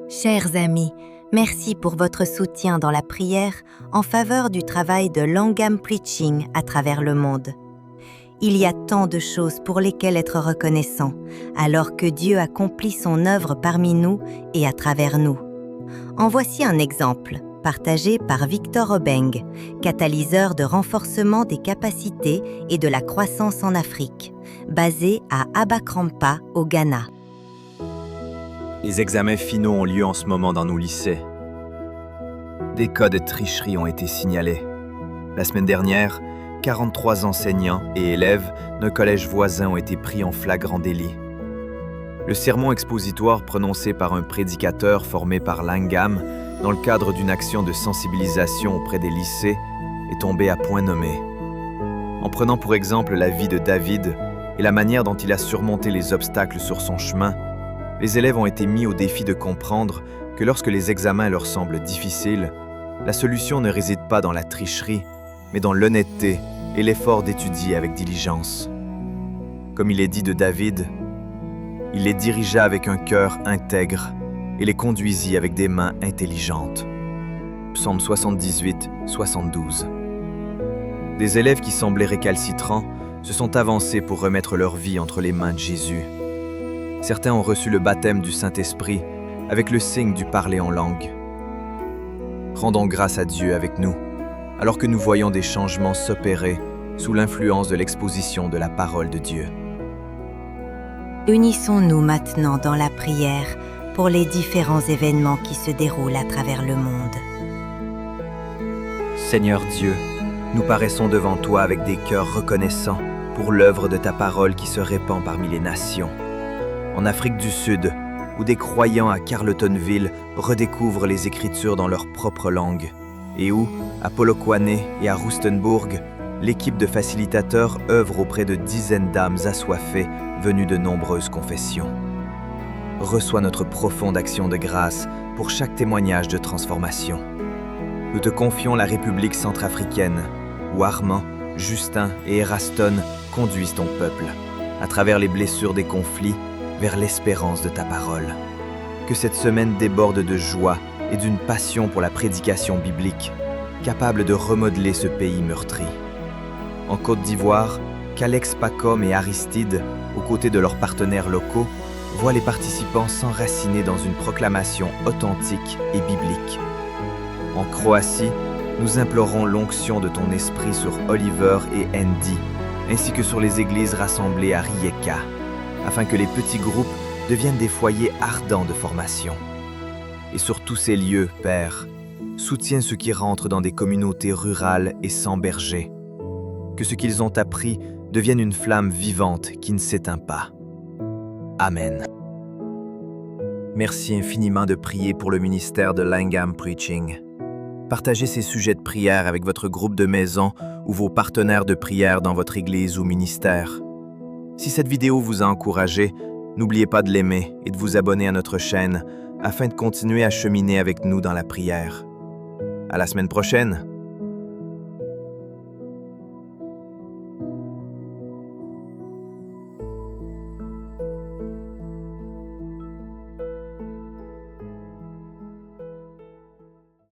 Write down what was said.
Chers amis, merci pour votre soutien dans la prière en faveur du travail de Langham Preaching à travers le monde. Il y a tant de choses pour lesquelles être reconnaissant, alors que Dieu accomplit son œuvre parmi nous et à travers nous. En voici un exemple, partagé par Victor Obeng, catalyseur de renforcement des capacités et de la croissance en Afrique, basé à Abakrampa, au Ghana. Les examens finaux ont lieu en ce moment dans nos lycées. Des cas de tricherie ont été signalés. La semaine dernière, 43 enseignants et élèves d'un collège voisin ont été pris en flagrant délit. Le sermon expositoire prononcé par un prédicateur formé par Langham dans le cadre d'une action de sensibilisation auprès des lycées est tombé à point nommé. En prenant pour exemple la vie de David et la manière dont il a surmonté les obstacles sur son chemin, les élèves ont été mis au défi de comprendre que lorsque les examens leur semblent difficiles, la solution ne réside pas dans la tricherie, mais dans l'honnêteté et l'effort d'étudier avec diligence. Comme il est dit de David, il les dirigea avec un cœur intègre et les conduisit avec des mains intelligentes. Psaume 78, 72. Des élèves qui semblaient récalcitrants se sont avancés pour remettre leur vie entre les mains de Jésus. Certains ont reçu le baptême du Saint-Esprit avec le signe du parler en langue. Rendons grâce à Dieu avec nous, alors que nous voyons des changements s'opérer sous l'influence de l'exposition de la parole de Dieu. Unissons-nous maintenant dans la prière pour les différents événements qui se déroulent à travers le monde. Seigneur Dieu, nous paraissons devant toi avec des cœurs reconnaissants pour l'œuvre de ta parole qui se répand parmi les nations. En Afrique du Sud, où des croyants à Carletonville redécouvrent les Écritures dans leur propre langue, et où, à Polokwane et à Rustenburg, l'équipe de facilitateurs œuvre auprès de dizaines d'âmes assoiffées venues de nombreuses confessions. Reçois notre profonde action de grâce pour chaque témoignage de transformation. Nous te confions la République centrafricaine, où Armand, Justin et Eraston conduisent ton peuple, à travers les blessures des conflits, vers l'espérance de ta parole. Que cette semaine déborde de joie et d'une passion pour la prédication biblique, capable de remodeler ce pays meurtri. En Côte d'Ivoire, qu'Alex Pacom et Aristide, aux côtés de leurs partenaires locaux, voient les participants s'enraciner dans une proclamation authentique et biblique. En Croatie, nous implorons l'onction de ton esprit sur Oliver et Andy, ainsi que sur les églises rassemblées à Rijeka, afin que les petits groupes deviennent des foyers ardents de formation. Et sur tous ces lieux, Père, soutiens ceux qui rentrent dans des communautés rurales et sans berger. Que ce qu'ils ont appris devienne une flamme vivante qui ne s'éteint pas. Amen. Merci infiniment de prier pour le ministère de Langham Preaching. Partagez ces sujets de prière avec votre groupe de maison ou vos partenaires de prière dans votre église ou ministère. Si cette vidéo vous a encouragé, n'oubliez pas de l'aimer et de vous abonner à notre chaîne afin de continuer à cheminer avec nous dans la prière. À la semaine prochaine!